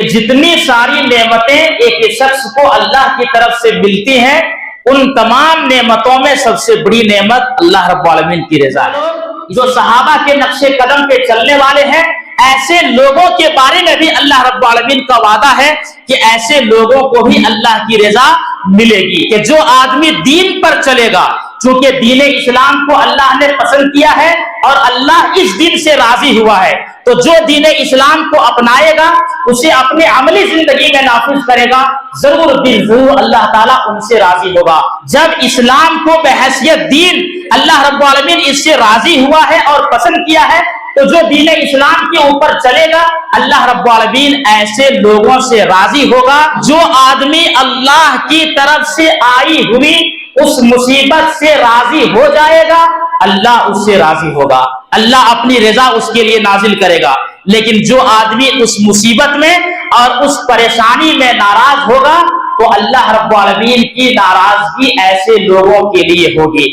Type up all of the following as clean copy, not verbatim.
جتنی ساری نعمتیں ایک شخص کو اللہ کی طرف سے ملتی ہیں، ان تمام نعمتوں میں سب سے بڑی نعمت اللہ رب العالمین کی رضا ہے۔ جو صحابہ کے نقش قدم پہ چلنے والے ہیں، ایسے لوگوں کے بارے میں بھی اللہ رب العالمین کا وعدہ ہے کہ ایسے لوگوں کو بھی اللہ کی رضا ملے گی، کہ جو آدمی دین پر چلے گا، چونکہ دین اسلام کو اللہ نے پسند کیا ہے اور اللہ اس دین سے راضی ہوا ہے، تو جو دین اسلام کو اپنائے گا، اسے اپنے عملی زندگی میں نافذ کرے گا، ضرور بالضرور اللہ تعالیٰ ان سے راضی ہوگا۔ جب اسلام کو بحیثیت دین اللہ رب العالمین اس سے راضی ہوا ہے اور پسند کیا ہے، تو جو دین اسلام کے اوپر چلے گا، اللہ رب العالمین ایسے لوگوں سے راضی ہوگا۔ جو آدمی اللہ کی طرف سے آئی ہوئی اس مصیبت سے راضی ہو جائے گا، اللہ اس سے راضی ہوگا، اللہ اپنی رضا اس کے لیے نازل کرے گا۔ لیکن جو آدمی اس مصیبت میں اور اس پریشانی میں ناراض ہوگا، تو اللہ رب العالمین کی ناراضگی ایسے لوگوں کے لیے ہوگی۔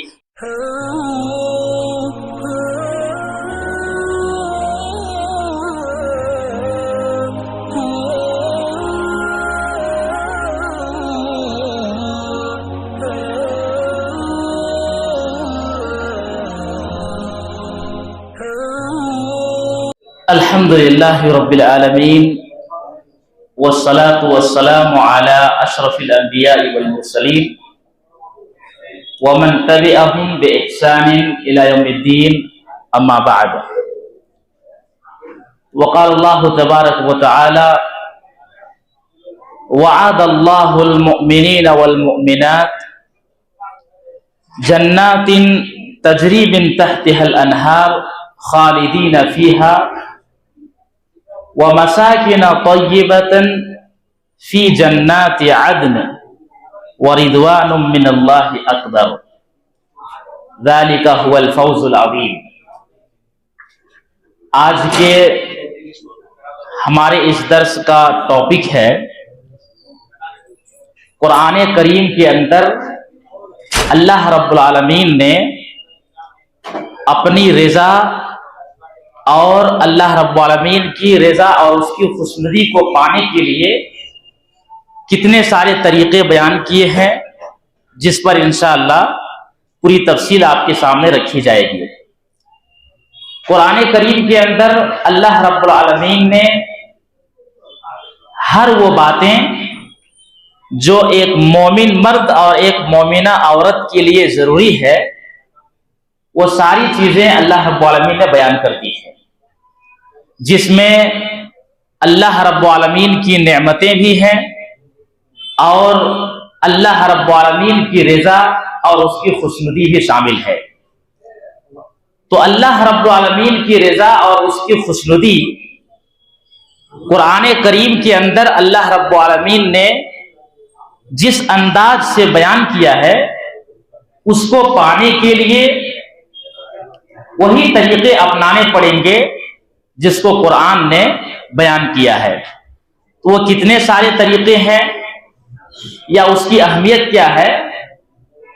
الحمد للہ رب العالمین والصلاة والسلام على اشرف الانبیاء والمرسلین ومن تبعهم بإحسان الى يوم الدین، اما بعد۔ وقال اللہ تبارک وتعالی: وعد اللہ المؤمنین والمؤمنات جنات تجری من تحتها الانہار خالدین فیہا ومساکن طیبۃ فی جنات عدن ورضوان من اللہ اکبر ذالک هو الفوز العظیم۔ آج کے ہمارے اس درس کا ٹاپک ہے، قرآن کریم کے اندر اللہ رب العالمین نے اپنی رضا اور اللہ رب العالمین کی رضا اور اس کی خوشنودی کو پانے کے لیے کتنے سارے طریقے بیان کیے ہیں، جس پر انشاءاللہ پوری تفصیل آپ کے سامنے رکھی جائے گی۔ قرآن کریم کے اندر اللہ رب العالمین نے ہر وہ باتیں جو ایک مومن مرد اور ایک مومنہ عورت کے لیے ضروری ہے، وہ ساری چیزیں اللہ رب العالمین نے بیان کر دی ہیں، جس میں اللہ رب العالمین کی نعمتیں بھی ہیں اور اللہ رب العالمین کی رضا اور اس کی خوشنودی بھی شامل ہے۔ تو اللہ رب العالمین کی رضا اور اس کی خوشنودی قرآن کریم کے اندر اللہ رب العالمین نے جس انداز سے بیان کیا ہے، اس کو پانے کے لیے وہی طریقے اپنانے پڑیں گے جس کو قرآن نے بیان کیا ہے۔ تو وہ کتنے سارے طریقے ہیں یا اس کی اہمیت کیا ہے،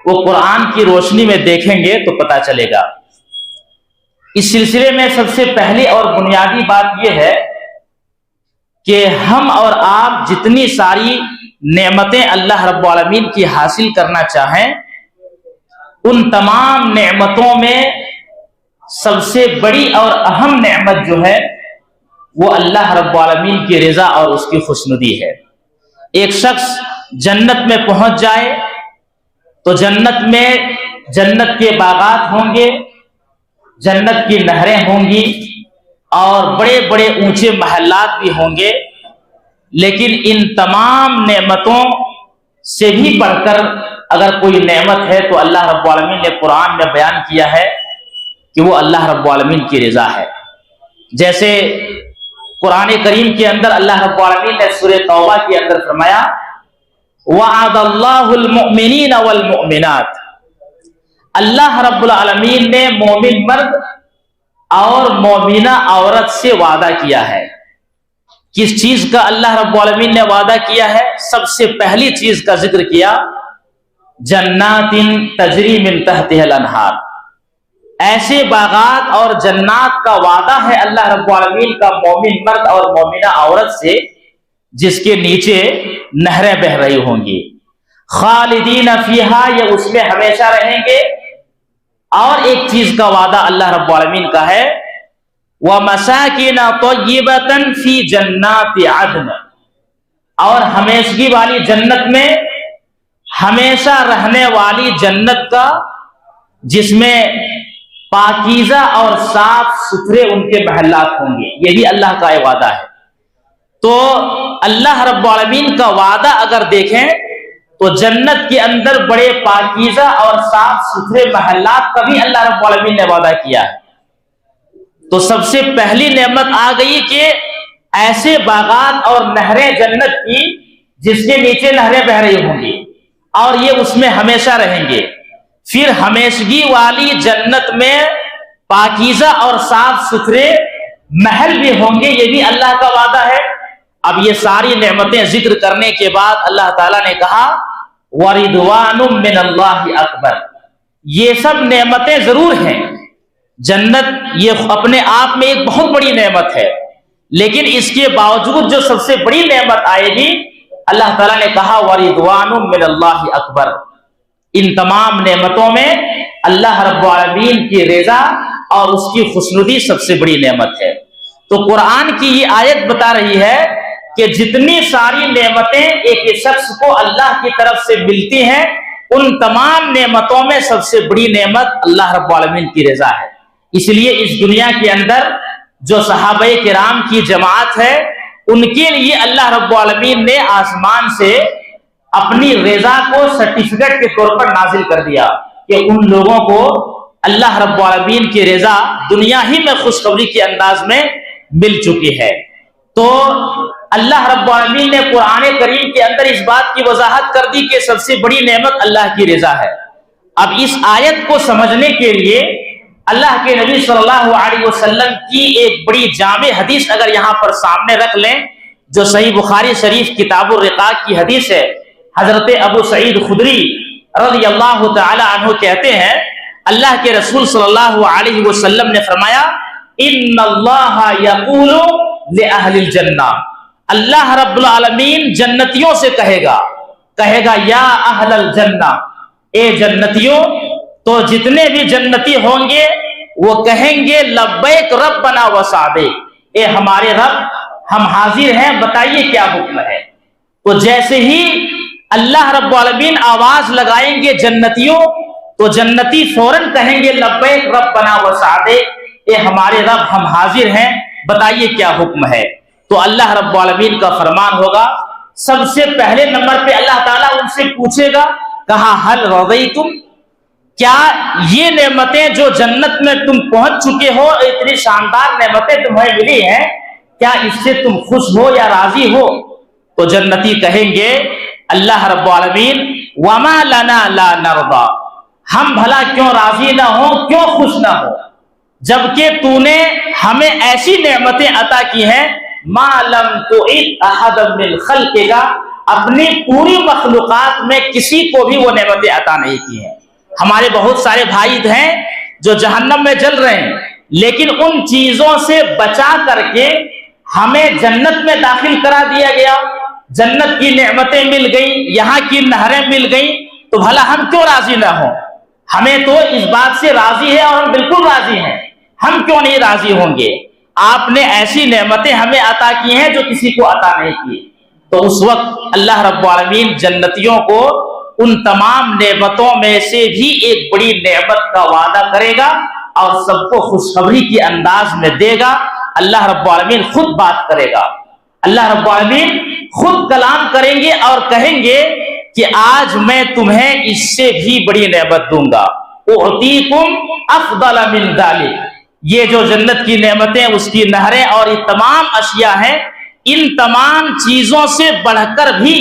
وہ قرآن کی روشنی میں دیکھیں گے تو پتہ چلے گا۔ اس سلسلے میں سب سے پہلی اور بنیادی بات یہ ہے کہ ہم اور آپ جتنی ساری نعمتیں اللہ رب العالمین کی حاصل کرنا چاہیں، ان تمام نعمتوں میں سب سے بڑی اور اہم نعمت جو ہے وہ اللہ رب العالمین کی رضا اور اس کی خوشنودی ہے۔ ایک شخص جنت میں پہنچ جائے تو جنت میں جنت کے باغات ہوں گے، جنت کی نہریں ہوں گی اور بڑے بڑے اونچے محلات بھی ہوں گے، لیکن ان تمام نعمتوں سے بھی بڑھ کر اگر کوئی نعمت ہے تو اللہ رب العالمین نے قرآن میں بیان کیا ہے کہ وہ اللہ رب العالمین کی رضا ہے۔ جیسے قرآن کریم کے اندر اللہ رب العالمین نے سورہ توبہ کے اندر فرمایا: وعد اللہ المؤمنین والمؤمنات، اللہ رب العالمین نے مومن مرد اور مومنہ عورت سے وعدہ کیا ہے۔ کس چیز کا اللہ رب العالمین نے وعدہ کیا ہے؟ سب سے پہلی چیز کا ذکر کیا، جنات تجری من تحتها الانہار، ایسے باغات اور جنات کا وعدہ ہے اللہ رب العالمین کا مومن مرد اور مومنہ عورت سے، جس کے نیچے نہریں بہ رہی ہوں گی. خالدین فیہا، یہ اس میں ہمیشہ رہیں گے. اور ایک چیز کا وعدہ اللہ رب العالمین کا ہے، وَمَسَاكِنَ طَيِّبَةً فِي جَنَّاتِ عَدْنٍ، اور ہمیشگی والی جنت میں، ہمیشہ رہنے والی جنت کا، جس میں پاکیزہ اور صاف ستھرے ان کے محلات ہوں گے. یہ بھی اللہ کا ایک وعدہ ہے. تو اللہ رب العالمین کا وعدہ اگر دیکھیں تو جنت کے اندر بڑے پاکیزہ اور صاف ستھرے محلات کا بھی اللہ رب العالمین نے وعدہ کیا ہے. تو سب سے پہلی نعمت آ گئی کہ ایسے باغات اور نہریں جنت کی جس کے نیچے نہریں بہ رہی ہوں گی اور یہ اس میں ہمیشہ رہیں گے. پھر ہمیشگی والی جنت میں پاکیزہ اور صاف ستھرے محل بھی ہوں گے، یہ بھی اللہ کا وعدہ ہے. اب یہ ساری نعمتیں ذکر کرنے کے بعد اللہ تعالیٰ نے کہا وَرِضْوَانٌ مِّنَ اللَّهِ أَكْبَرُ. یہ سب نعمتیں ضرور ہیں، جنت یہ اپنے آپ میں ایک بہت بڑی نعمت ہے، لیکن اس کے باوجود جو سب سے بڑی نعمت آئے گی، اللہ تعالیٰ نے کہا وَرِضْوَانٌ مِّنَ اللَّهِ أَكْبَرُ. ان تمام نعمتوں میں اللہ رب العالمین کی رضا اور اس کی خوشنودی سب سے بڑی نعمت ہے. تو قرآن کی یہ آیت بتا رہی ہے کہ جتنی ساری نعمتیں ایک شخص کو اللہ کی طرف سے ملتی ہیں، ان تمام نعمتوں میں سب سے بڑی نعمت اللہ رب العالمین کی رضا ہے. اس لیے اس دنیا کے اندر جو صحابہ کرام کی جماعت ہے، ان کے لیے اللہ رب العالمین نے آسمان سے اپنی رضا کو سرٹیفکیٹ کے طور پر نازل کر دیا کہ ان لوگوں کو اللہ رب العالمین کی رضا دنیا ہی میں خوشخبری کے انداز میں مل چکی ہے. تو اللہ رب العالمین نے قرآن کریم کے اندر اس بات کی وضاحت کر دی کہ سب سے بڑی نعمت اللہ کی رضا ہے. اب اس آیت کو سمجھنے کے لیے اللہ کے نبی صلی اللہ علیہ وسلم کی ایک بڑی جامع حدیث اگر یہاں پر سامنے رکھ لیں، جو صحیح بخاری شریف کتاب الرقاق کی حدیث ہے. حضرت ابو سعید خدری رضی اللہ تعالی عنہ کہتے ہیں اللہ کے رسول صلی اللہ علیہ وسلم نے فرمایا ان اللہ یقول لأہل الجنہ، اللہ رب العالمین جنتیوں سے کہے گا یا اہل الجنہ، اے جنتیوں. تو جتنے بھی جنتی ہوں گے وہ کہیں گے لبیک ربنا وسعدیک، اے ہمارے رب ہم حاضر ہیں، بتائیے کیا حکم ہے. تو جیسے ہی اللہ رب العالمین آواز لگائیں گے جنتیوں، تو جنتی فوراً کہیں گے لبیک ربنا وسعدیک، اے ہمارے رب ہم حاضر ہیں، بتائیے کیا حکم ہے. تو اللہ رب العالمین کا فرمان ہوگا، سب سے پہلے نمبر پہ اللہ تعالیٰ ان سے پوچھے گا، کہا حل رضیتم، کیا یہ نعمتیں جو جنت میں تم پہنچ چکے ہو، اتنی شاندار نعمتیں تمہیں ملی ہیں، کیا اس سے تم خوش ہو یا راضی ہو؟ تو جنتی کہیں گے اللہ رب العالمین وما لنا لا نرضى، ہم بھلا کیوں راضی نہ ہوں، کیوں خوش نہ ہوں، جبکہ تو نے ہمیں ایسی نعمتیں عطا کی ہیں ما لم تعط احد من خلقک، اپنی پوری مخلوقات میں کسی کو بھی وہ نعمتیں عطا نہیں کی ہیں. ہمارے بہت سارے بھائی ہیں جو جہنم میں جل رہے ہیں، لیکن ان چیزوں سے بچا کر کے ہمیں جنت میں داخل کرا دیا گیا، جنت کی نعمتیں مل گئیں، یہاں کی نہریں مل گئیں، تو بھلا ہم کیوں راضی نہ ہوں؟ ہمیں تو اس بات سے راضی ہے اور ہم بالکل راضی ہیں، ہم کیوں نہیں راضی ہوں گے؟ آپ نے ایسی نعمتیں ہمیں عطا کی ہیں جو کسی کو عطا نہیں کی. تو اس وقت اللہ رب العالمین جنتیوں کو ان تمام نعمتوں میں سے بھی ایک بڑی نعمت کا وعدہ کرے گا اور سب کو خوشخبری کے انداز میں دے گا. اللہ رب العالمین خود بات کرے گا، اللہ رب العالمین خود کلام کریں گے اور کہیں گے کہ آج میں تمہیں اس سے بھی بڑی نعمت دوں گا، اعطیکم افضل من ذلک. یہ جو جنت کی نعمتیں، اس کی نہریں اور یہ تمام اشیاء ہیں، ان تمام چیزوں سے بڑھ کر بھی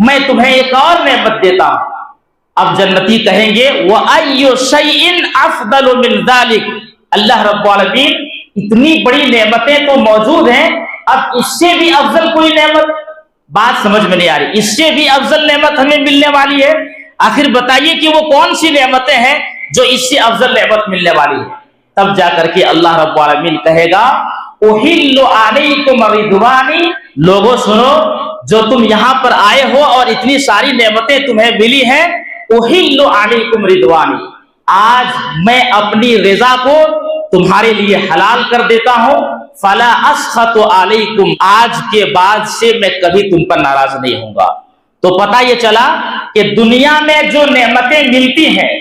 میں تمہیں ایک اور نعمت دیتا ہوں. اب جنتی کہیں گے وَأَيُّ شَيْءٍ أَفْضَلُ مِنْ ذَلِكَ، اللہ رب العالمین اتنی بڑی نعمتیں تو موجود ہیں، اب اس سے بھی افضل کوئی نعمت؟ بات سمجھ میں نہیں آ رہی. اس سے بھی افضل نعمت ہمیں ملنے والی ہے، آخر بتائیے کہ وہ کون سی نعمتیں ہیں جو اس سے افضل نعمت ملنے والی ہے؟ تب جا کر کے اللہ رب العالمین کہے گا اُحِلُّ عَلَيْكُمْ رِضْوَانِي، لوگوں سنو، جو تم یہاں پر آئے ہو اور اتنی ساری نعمتیں تمہیں ملی ہیں، احل علیکم رضوانی، آج میں اپنی رضا کو تمہارے لیے حلال کر دیتا ہوں، فلا اسخط علیکم، آج کے بعد سے میں کبھی تم پر ناراض نہیں ہوں گا۔ تو پتہ یہ چلا کہ دنیا میں جو نعمتیں ملتی ہیں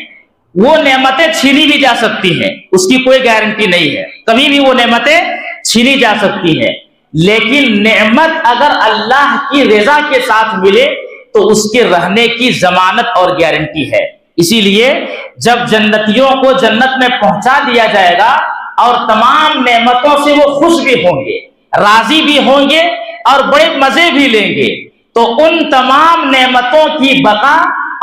وہ نعمتیں چھینی بھی جا سکتی ہیں، اس کی کوئی گارنٹی نہیں ہے، کبھی بھی وہ نعمتیں چھینی جا سکتی ہیں، لیکن نعمت اگر اللہ کی رضا کے ساتھ ملے تو اس کے رہنے کی ضمانت اور گارنٹی ہے۔ اسی لیے جب جنتیوں کو جنت میں پہنچا دیا جائے گا اور تمام نعمتوں سے وہ خوش بھی ہوں گے، راضی بھی ہوں گے اور بڑے مزے بھی لیں گے، تو ان تمام نعمتوں کی بقا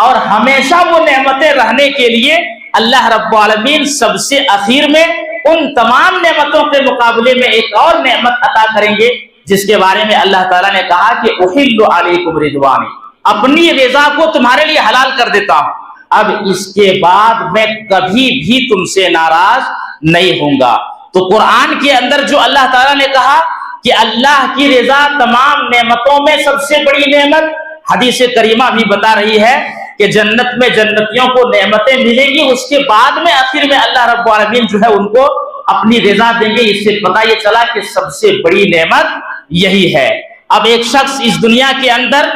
اور ہمیشہ وہ نعمتیں رہنے کے لیے اللہ رب العالمین سب سے اخیر میں ان تمام نعمتوں کے مقابلے میں ایک اور نعمت عطا کریں گے، جس کے بارے میں اللہ تعالیٰ نے کہا کہ احل علیکم رضوانی، اپنی رضا کو تمہارے لیے حلال کر دیتا ہوں، اب اس کے بعد میں کبھی بھی تم سے ناراض نہیں ہوں گا۔ تو قرآن کے اندر جو اللہ تعالیٰ نے کہا کہ اللہ کی رضا تمام نعمتوں میں سب سے بڑی نعمت، حدیث کریمہ بھی بتا رہی ہے کہ جنت میں جنتیوں کو نعمتیں ملیں گی، اس کے بعد میں آخر میں اللہ رب العالمین جو ہے ان کو اپنی رضا دیں گے۔ اس سے پتہ یہ چلا کہ سب سے بڑی نعمت یہی ہے۔ اب ایک شخص اس دنیا کے اندر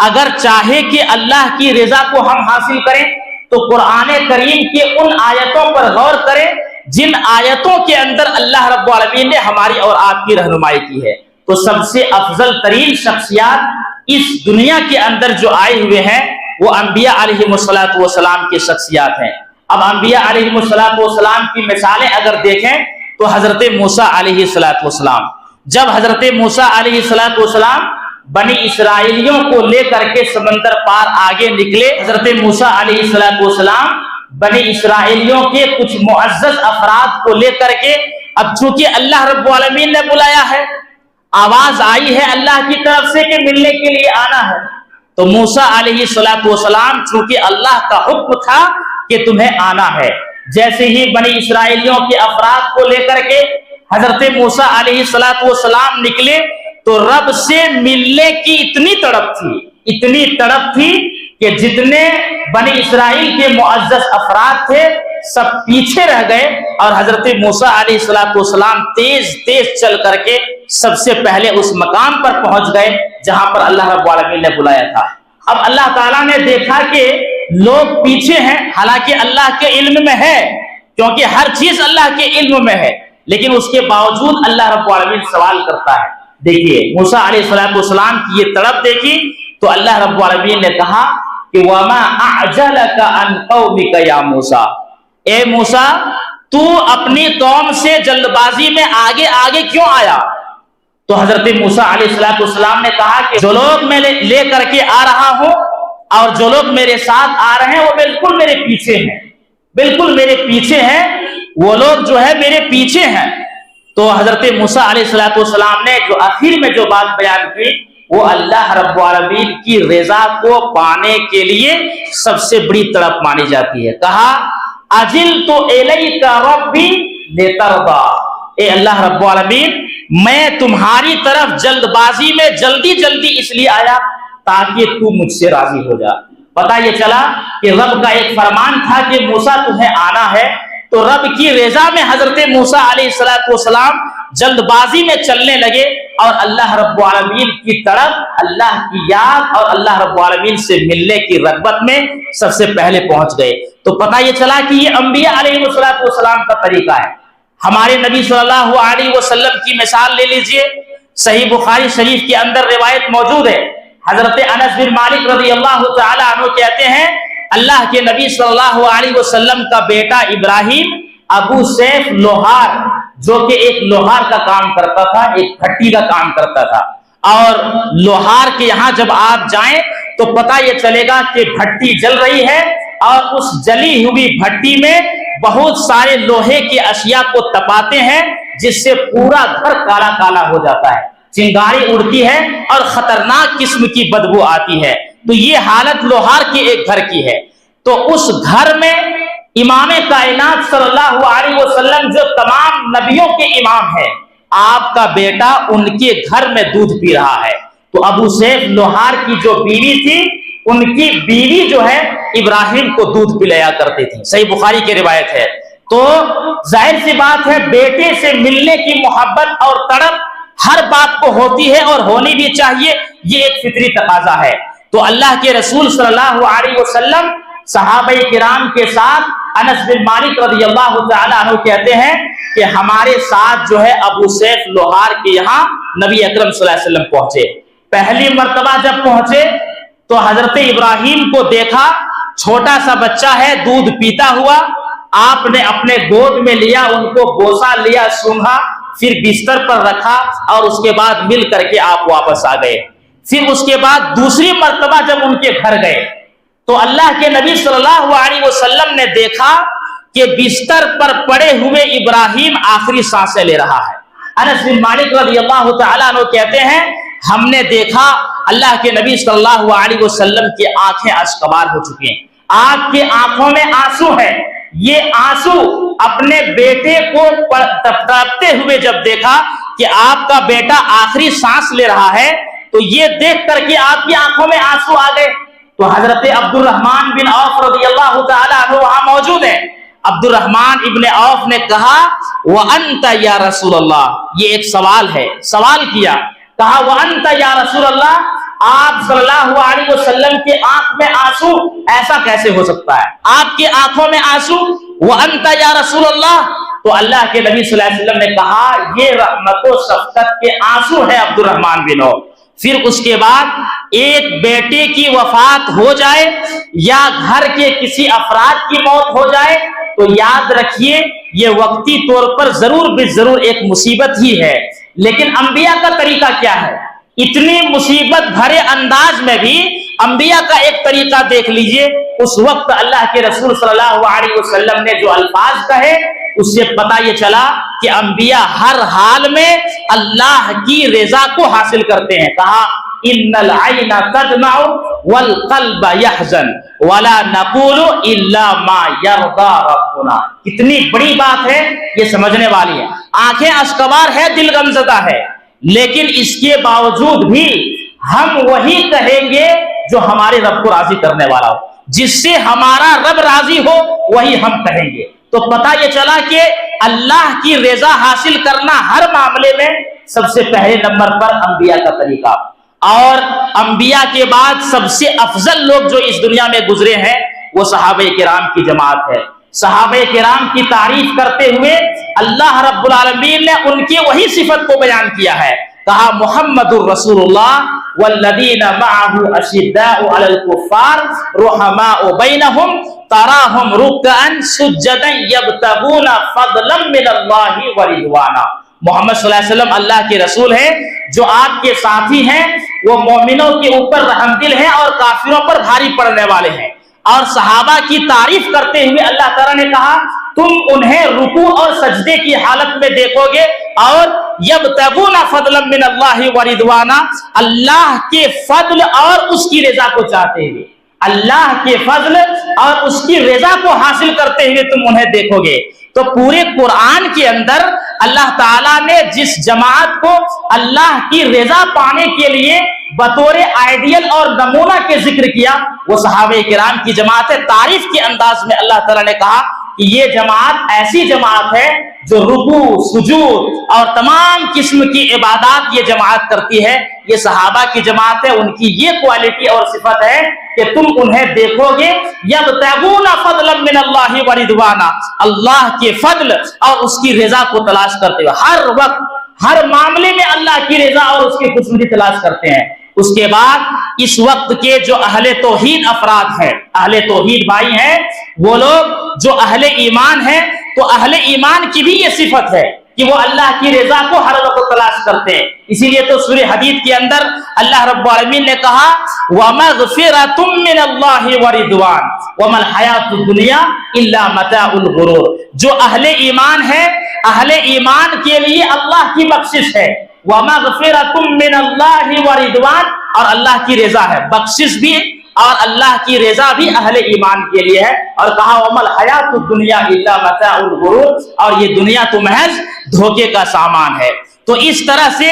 اگر چاہے کہ اللہ کی رضا کو ہم حاصل کریں تو قرآن کریم کے ان آیتوں پر غور کریں جن آیتوں کے اندر اللہ رب العالمین نے ہماری اور آپ کی رہنمائی کی ہے۔ تو سب سے افضل ترین شخصیات اس دنیا کے اندر جو آئے ہوئے ہیں وہ انبیاء علیہم السلام کے شخصیات ہیں۔ اب انبیاء علیہم السلام کی مثالیں اگر دیکھیں تو حضرت موسیٰ علیہ السلام، جب حضرت موسیٰ علیہ السلام بنی اسرائیلیوں کو لے کر کے سمندر پار آگے نکلے، حضرت موسیٰ علیہ السلام بنی اسرائیلیوں کے کچھ معزز افراد کو لے کر کے، اب چونکہ اللہ رب العالمین نے بلایا ہے، آواز آئی ہے اللہ کی طرف سے کہ ملنے کے لیے آنا ہے، تو موسیٰ علیہ السلام چونکہ اللہ کا حکم تھا کہ تمہیں آنا ہے، جیسے ہی بنی اسرائیلیوں کے افراد کو لے کر کے حضرت موسیٰ علیہ السلام نکلے تو رب سے ملنے کی اتنی تڑپ تھی کہ جتنے بنی اسرائیل کے معزز افراد تھے سب پیچھے رہ گئے، اور حضرت موسیٰ علیہ السلام تیز چل کر کے سب سے پہلے اس مقام پر پہنچ گئے جہاں پر اللہ رب العالمین نے بلایا تھا۔ اب اللہ تعالیٰ نے دیکھا کہ لوگ پیچھے ہیں، حالانکہ اللہ کے علم میں ہے، کیونکہ ہر چیز اللہ کے علم میں ہے، لیکن اس کے باوجود اللہ رب العالمین سوال کرتا ہے۔ دیکھیے موسیٰ علیہ السلام کی یہ تڑپ دیکھی تو اللہ رب العالمین نے کہا کہ وَمَا أَعْجَلَكَ عَنْ قَوْمِكَ يَا موسیٰ، اے موسیٰ تو اپنی قوم سے جلد بازی میں آگے کیوں آیا؟ تو حضرت موسیٰ علیہ السلام نے کہا کہ جو لوگ میں لے کر کے آ رہا ہوں اور جو لوگ میرے ساتھ آ رہے ہیں وہ بالکل میرے پیچھے ہیں، وہ لوگ جو ہے میرے پیچھے ہیں۔ تو حضرت موسیٰ علیہ السلام نے جو آخر میں جو بات بیان کی وہ اللہ رب العالمین کی رضا کو پانے کے لیے سب سے بڑی تڑپ مانی جاتی ہے۔ کہا اجلت الیک ربی لترضی، اے اللہ رب العالمین میں تمہاری طرف جلد بازی میں جلدی اس لیے آیا تاکہ تو مجھ سے راضی ہو جا۔ پتہ یہ چلا کہ رب کا ایک فرمان تھا کہ موسیٰ تمہیں آنا ہے، تو رب کی رضا میں حضرت موسیٰ علیہ السلام جلد بازی میں چلنے لگے، اور اللہ رب العالمین کی طرف اللہ کی یاد اور اللہ رب العالمین سے ملنے کی رغبت میں سب سے پہلے پہنچ گئے۔ تو پتہ یہ چلا کہ یہ انبیاء علیہ السلام کا طریقہ ہے۔ ہمارے نبی صلی اللہ علیہ وسلم کی مثال لے لیجئے، صحیح بخاری شریف کے اندر روایت موجود ہے، حضرت انس بن مالک رضی اللہ تعالی عنہ کہتے ہیں اللہ کے نبی صلی اللہ علیہ وسلم کا بیٹا ابراہیم ابو سیف لوہار، جو کہ ایک لوہار کا کام کرتا تھا، ایک بھٹی کا کام کرتا تھا، اور لوہار کے یہاں جب آپ جائیں تو پتہ یہ چلے گا کہ بھٹی جل رہی ہے، اور اس جلی ہوئی بھٹی میں بہت سارے لوہے کی اشیاء کو تپاتے ہیں جس سے پورا گھر کالا کالا ہو جاتا ہے، چنگاری اڑتی ہے اور خطرناک قسم کی بدبو آتی ہے۔ تو یہ حالت لوہار کے ایک گھر کی ہے۔ تو اس گھر میں امام کائنات صلی اللہ علیہ وسلم جو تمام نبیوں کے امام ہیں، آپ کا بیٹا ان کے گھر میں دودھ پی رہا ہے۔ تو ابو سیف لوہار کی جو بیوی تھی، ان کی بیوی جو ہے ابراہیم کو دودھ پلایا کرتی تھی، صحیح بخاری کی روایت ہے۔ تو ظاہر سی بات ہے بیٹے سے ملنے کی محبت اور تڑپ ہر باپ کو ہوتی ہے اور ہونی بھی چاہیے، یہ ایک فطری تقاضا ہے۔ تو اللہ کے رسول صلی اللہ علیہ وسلم صحابہ کرام کے ساتھ، انس بن مالک رضی اللہ تعالیٰ عنہ کہتے ہیں کہ ہمارے ساتھ جو ہے ابو سیف لوہار کے یہاں نبی اکرم صلی اللہ علیہ وسلم پہنچے۔ پہلی مرتبہ جب پہنچے تو حضرت ابراہیم کو دیکھا، چھوٹا سا بچہ ہے، دودھ پیتا ہوا، آپ نے اپنے گود میں لیا، ان کو بوسا لیا، سونگھا، پھر بستر پر رکھا اور اس کے بعد مل کر کے آپ واپس آ گئے۔ پھر اس کے بعد دوسری مرتبہ جب ان کے گھر گئے تو اللہ کے نبی صلی اللہ علیہ وسلم نے دیکھا کہ بستر پر پڑے ہوئے ابراہیم آخری سانسیں لے رہا ہے۔ انس بن مالک رضی اللہ تعالیٰ عنہ کہتے ہیں ہم نے دیکھا اللہ کے نبی صلی اللہ علیہ وسلم کی آنکھیں اشکبار ہو چکی ہیں، آپ کی آنکھوں میں آنسو ہے۔ یہ آنسو اپنے بیٹے کو تڑپتے ہوئے جب دیکھا کہ آپ کا بیٹا آخری سانس لے رہا ہے تو یہ دیکھ کر کے آپ کی آنکھوں میں آنسو آ گئے۔ تو حضرت عبد الرحمن بن عوف رضی اللہ تعالیٰ عنہ وہاں موجود ہیں۔ عبد الرحمن ابن عوف نے کہا وَأَنْتَ يَا رسول اللہ، یہ ایک سوال ہے، سوال کیا، کہا وَأَنْتَ يَا رسول اللہ، آپ صلی اللہ علیہ وسلم کے آنکھ میں آنسو ایسا کیسے ہو سکتا ہے؟ آپ کی آنکھوں میں آنسو، وَأَنْتَ يَا رسول اللہ۔ تو اللہ کے نبی صلی اللہ علیہ وسلم نے کہا یہ رحمت و شفقت کے آنسو ہے عبد الرحمن بن عوف۔ پھر اس کے بعد ایک بیٹے کی وفات ہو جائے یا گھر کے کسی افراد کی موت ہو جائے تو یاد رکھیے یہ وقتی طور پر ضرور بے ضرور ایک مصیبت ہی ہے، لیکن انبیاء کا طریقہ کیا ہے؟ اتنی مصیبت بھرے انداز میں بھی انبیاء کا ایک طریقہ دیکھ لیجئے۔ اس وقت اللہ کے رسول صلی اللہ علیہ وسلم نے جو الفاظ کہے اس سے پتہ یہ چلا کہ انبیاء ہر حال میں اللہ کی رضا کو حاصل کرتے ہیں۔ کہا ان العین تدمع والقلب يحزن ولا نقول الا ما يرضى ربنا۔ کتنی بڑی بات ہے، یہ سمجھنے والی ہے۔ آنکھیں اشکبار ہے، دل غمزدہ ہے، لیکن اس کے باوجود بھی ہم وہی کہیں گے جو ہمارے رب کو راضی کرنے والا ہو، جس سے ہمارا رب راضی ہو وہی ہم کہیں گے۔ تو پتہ یہ چلا کہ اللہ کی رضا حاصل کرنا ہر معاملے میں سب سے پہلے نمبر پر انبیاء کا طریقہ، اور انبیاء کے بعد سب سے افضل لوگ جو اس دنیا میں گزرے ہیں وہ صحابہ کرام کی جماعت ہے۔ صحابہ کرام کی تعریف کرتے ہوئے اللہ رب العالمین نے ان کی وہی صفت کو بیان کیا ہے، کہا محمد الرسول اللہ والذین معه اشداء علی الکفار رحماء بینہم تراہم رکعا سجدا یبتغون فضلا من اللہ ورضوانا۔ محمد صلی اللہ علیہ وسلم اللہ کے رسول ہیں جو آپ کے ساتھی ہیں، وہ مومنوں کے اوپر رحم دل ہیں اور کافروں پر بھاری پڑنے والے ہیں۔ اور صحابہ کی تعریف کرتے ہوئے اللہ تعالیٰ نے کہا تم انہیں رکوع اور سجدے کی حالت میں دیکھو گے اور یبتغون فضلا من اللہ ورضوانا، اللہ کے فضل اور اس کی رضا کو چاہتے ہوئے، اللہ کے فضل اور اس کی رضا کو حاصل کرتے ہوئے تم انہیں دیکھو گے۔ تو پورے قرآن کے اندر اللہ تعالیٰ نے جس جماعت کو اللہ کی رضا پانے کے لیے بطور آئیڈیل اور نمونہ کے ذکر کیا وہ صحابہ کرام کی جماعت ہے۔ تعریف کے انداز میں اللہ تعالیٰ نے کہا کہ یہ جماعت ایسی جماعت ہے جو رکوع، سجود اور تمام قسم کی عبادات یہ جماعت کرتی ہے، یہ صحابہ کی جماعت ہے۔ ان کی یہ کوالٹی اور صفت ہے کہ تم انہیں دیکھو گے یبتغون فضلا من اللہ ورضوانا، اللہ کے فضل اور اس کی رضا کو تلاش کرتے ہوئے ہر وقت ہر معاملے میں اللہ کی رضا اور اس کی خوشنودی تلاش کرتے ہیں۔ اس کے بعد اس وقت کے جو اہل توحید افراد ہیں، اہل توحید بھائی ہیں، وہ لوگ جو اہل ایمان ہیں، تو اہل ایمان کی بھی یہ صفت ہے کہ وہ اللہ کی رضا کو ہر وقت تلاش کرتے ہیں۔ اسی لیے تو سورہ حدید کے اندر اللہ رب العالمین نے کہا وَمَغْفِرَةٌ مِّنَ اللَّهِ وَرِضْوَانٌ وَمَا الْحَيَاةُ الدُّنْيَا إِلَّا مَتَاعُ الْغُرُورِ۔ جو اہل ایمان ہے، اہل ایمان کے لیے اللہ کی بخشش ہے، وَمَغْفِرَةٌ مِّنَ اللَّهِ وَرِضْوَانٌ، اور اللہ کی رضا ہے، بخشش بھی اور اللہ کی رضا بھی اہل ایمان کے لیے ہے۔ اور کہا وَمَا الْحَيَاةُ الدُّنْيَا إِلَّا مَتَاعُ الْغُرُورِ، اور یہ دنیا تو محض دھوکے کا سامان ہے۔ تو اس طرح سے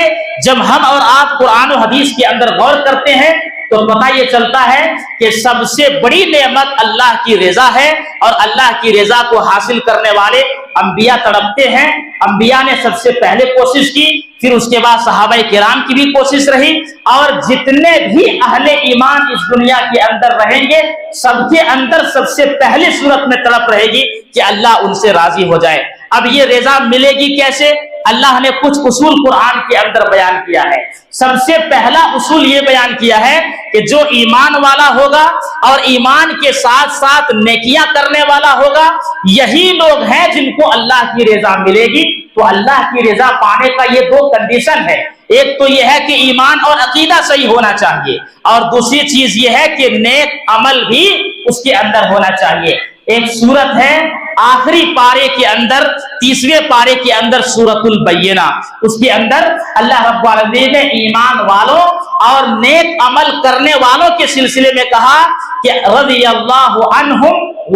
جب ہم اور آپ قرآن و حدیث کے اندر غور کرتے ہیں تو پتہ یہ چلتا ہے کہ سب سے بڑی نعمت اللہ کی رضا ہے، اور اللہ کی رضا کو حاصل کرنے والے انبیاء تڑپتے ہیں۔ انبیاء نے سب سے پہلے کوشش کی، پھر اس کے بعد صحابہ کرام کی بھی کوشش رہی، اور جتنے بھی اہل ایمان اس دنیا کے اندر رہیں گے سب کے اندر سب سے پہلی صورت میں تڑپ رہے گی کہ اللہ ان سے راضی ہو جائے۔ اب یہ رضا ملے گی کیسے؟ اللہ نے کچھ اصول قرآن کے اندر بیان کیا ہے۔ سب سے پہلا اصول یہ بیان کیا ہے کہ جو ایمان والا ہوگا اور ایمان کے ساتھ ساتھ نیکیاں کرنے والا ہوگا، یہی لوگ ہیں جن کو اللہ کی رضا ملے گی۔ تو اللہ کی رضا پانے کا یہ دو کنڈیشن ہے، ایک تو یہ ہے کہ ایمان اور عقیدہ صحیح ہونا چاہیے، اور دوسری چیز یہ ہے کہ نیک عمل بھی اس کے اندر ہونا چاہیے۔ ایک سورت ہے آخری پارے کے اندر، 30ویں پارے کے اندر، سورۃ البینہ، اس کے اندر اللہ رب العالمین نے ایمان والوں اور نیک عمل کرنے والوں کے سلسلے میں کہا کہ رضی اللہ عنہم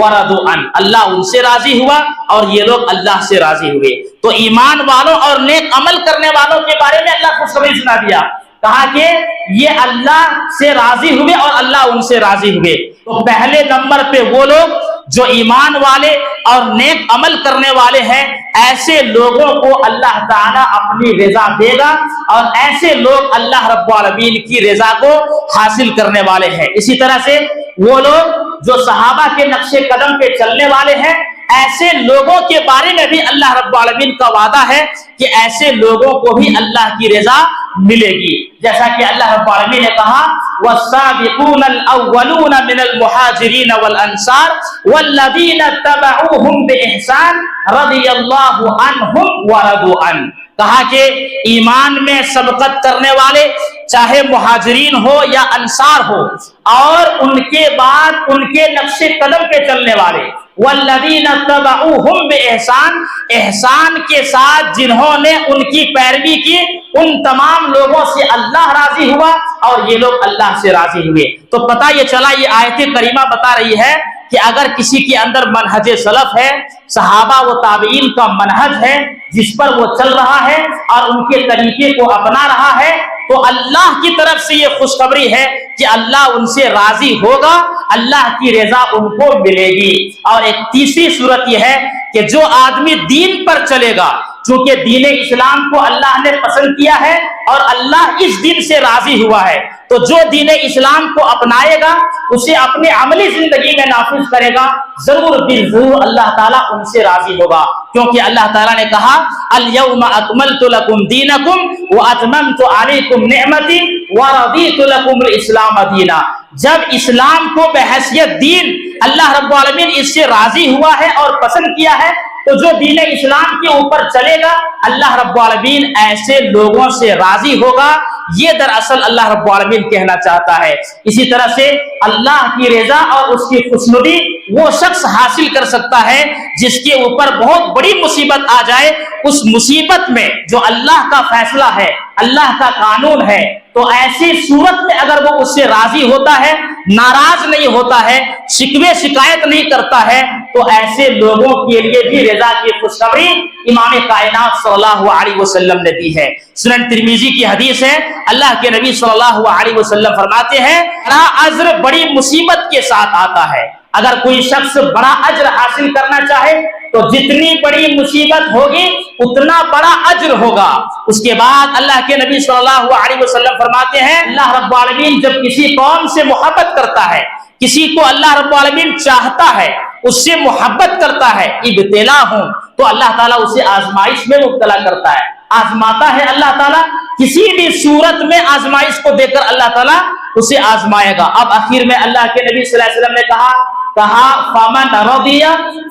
ورضوا عنہ، اللہ ان سے راضی ہوا اور یہ لوگ اللہ سے راضی ہوئے۔ تو ایمان والوں اور نیک عمل کرنے والوں کے بارے میں اللہ خوشخبری سنا دیا، کہا کہ یہ اللہ سے راضی ہوئے اور اللہ ان سے راضی ہوئے۔ تو پہلے نمبر پہ وہ لوگ جو ایمان والے اور نیک عمل کرنے والے ہیں، ایسے لوگوں کو اللہ تعالیٰ اپنی رضا دے گا، اور ایسے لوگ اللہ رب العالمین کی رضا کو حاصل کرنے والے ہیں۔ اسی طرح سے وہ لوگ جو صحابہ کے نقش قدم پہ چلنے والے ہیں، ایسے لوگوں کے بارے میں بھی اللہ رب العالمین کا وعدہ ہے کہ ایسے لوگوں کو بھی اللہ کی رضا ملے گی، جیسا کہ اللہ رب العالمین نے کہا والسابقون الاولون من المہاجرین والانصار والذین اتبعوہم باحسان رضی اللہ عنہم ورضوا عنہ، کہا کہ ایمان میں سبقت کرنے والے چاہے مہاجرین ہو یا انصار ہو، اور ان کے بعد ان کے نقش قدم پہ چلنے والے، والذین اتبعوہم باحسان، احسان کے ساتھ جنہوں نے ان کی پیروی کی، ان تمام لوگوں سے اللہ راضی ہوا اور یہ لوگ اللہ سے راضی ہوئے۔ تو پتہ یہ چلا، یہ آیت کریمہ بتا رہی ہے کہ اگر کسی کے اندر منہج سلف ہے، صحابہ و تابعین کا منہج ہے جس پر وہ چل رہا ہے اور ان کے طریقے کو اپنا رہا ہے، تو اللہ کی طرف سے یہ خوشخبری ہے کہ اللہ ان سے راضی ہوگا، اللہ کی رضا ان کو ملے گی۔ اور ایک تیسری صورت یہ ہے کہ جو آدمی دین پر چلے گا، چونکہ دین اسلام کو اللہ نے پسند کیا ہے اور اللہ اس دین سے راضی ہوا ہے، تو جو دین اسلام کو اپنائے گا، اسے اپنے عملی زندگی میں نافذ کرے گا، ضرور بالضرور اللہ تعالیٰ ان سے راضی ہوگا، کیونکہ اللہ تعالیٰ نے کہا الیوم اکملت لکم دینکم واتممت علیکم نعمتی ورضیت لکم الاسلام دینا۔ جب اسلام کو بحیثیت دین اللہ رب العالمین اس سے راضی ہوا ہے اور پسند کیا ہے، تو جو دین اسلام کے اوپر چلے گا اللہ رب العالمین ایسے لوگوں سے راضی ہوگا۔ یہ دراصل اللہ رب العالمین کہنا چاہتا ہے۔ اسی طرح سے اللہ کی رضا اور اس کی خوشنودی وہ شخص حاصل کر سکتا ہے جس کے اوپر بہت بڑی مصیبت آ جائے، اس مصیبت میں جو اللہ کا فیصلہ ہے، اللہ کا قانون ہے، تو ایسی صورت میں اگر وہ اس سے راضی ہوتا ہے، ناراض نہیں ہوتا ہے، شکوے شکایت نہیں کرتا ہے، تو ایسے لوگوں کے لیے بھی رضا کی خوشخبری امام کائنات صلی اللہ علیہ وسلم نے دی ہے۔ سنن ترمذی کی حدیث ہے، اللہ کے نبی صلی اللہ علیہ وسلم فرماتے ہیں بڑا اجر بڑی مصیبت کے ساتھ آتا ہے۔ اگر کوئی شخص بڑا اجر حاصل کرنا چاہے تو جتنی بڑی مصیبت ہوگی اتنا بڑا اجر ہوگا۔ اس کے بعد اللہ کے نبی صلی اللہ علیہ وسلم فرماتے ہیں اللہ رب العالمین جب کسی قوم سے محبت کرتا ہے، کسی کو اللہ رب العالمین چاہتا ہے، اس سے محبت کرتا ہے، ابتلا ہوں، تو اللہ تعالیٰ اسے آزمائش میں مبتلا کرتا ہے، آزماتا ہے اللہ تعالیٰ، کسی بھی صورت میں آزمائش کو دے کر اللہ تعالیٰ اسے آزمائے گا۔ اب آخر میں اللہ کے نبی صلی اللہ علیہ وسلم نے کہا فمن رضی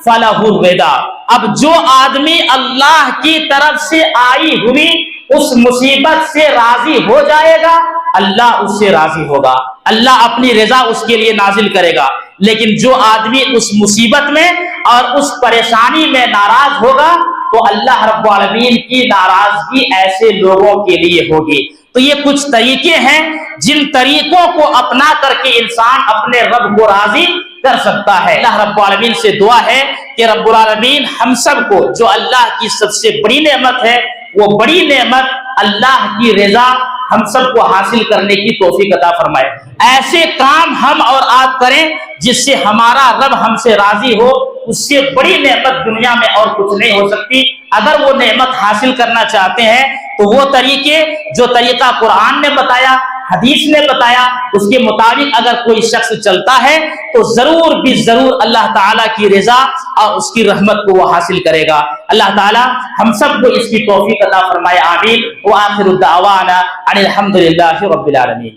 فلہ الرضا، اب جو آدمی اللہ کی طرف سے آئی ہوئی اس مصیبت سے راضی ہو جائے گا، اللہ اس سے راضی ہوگا، اللہ اپنی رضا اس کے لیے نازل کرے گا۔ لیکن جو آدمی اس مصیبت میں اور اس پریشانی میں ناراض ہوگا تو اللہ رب العالمین کی ناراضگی ایسے لوگوں کے لیے ہوگی۔ تو یہ کچھ طریقے ہیں جن طریقوں کو اپنا کر کے انسان اپنے رب کو راضی کر سکتا ہے۔ اللہ رب العالمین سے دعا ہے کہ رب العالمین ہم سب کو جو اللہ کی سب سے بڑی نعمت ہے وہ بڑی نعمت اللہ کی رضا ہم سب کو حاصل کرنے کی توفیق عطا فرمائے۔ ایسے کام ہم اور آپ کریں جس سے ہمارا رب ہم سے راضی ہو، اس سے بڑی نعمت دنیا میں اور کچھ نہیں ہو سکتی۔ اگر وہ نعمت حاصل کرنا چاہتے ہیں تو وہ طریقے جو طریقہ قرآن نے بتایا، حدیث نے بتایا، اس کے مطابق اگر کوئی شخص چلتا ہے تو ضرور بھی ضرور اللہ تعالیٰ کی رضا اور اس کی رحمت کو وہ حاصل کرے گا۔ اللہ تعالیٰ ہم سب کو اس کی توفیق عطا فرمائے، آمین۔ وآخر الدعوانا ان الحمد للہ رب العالمین۔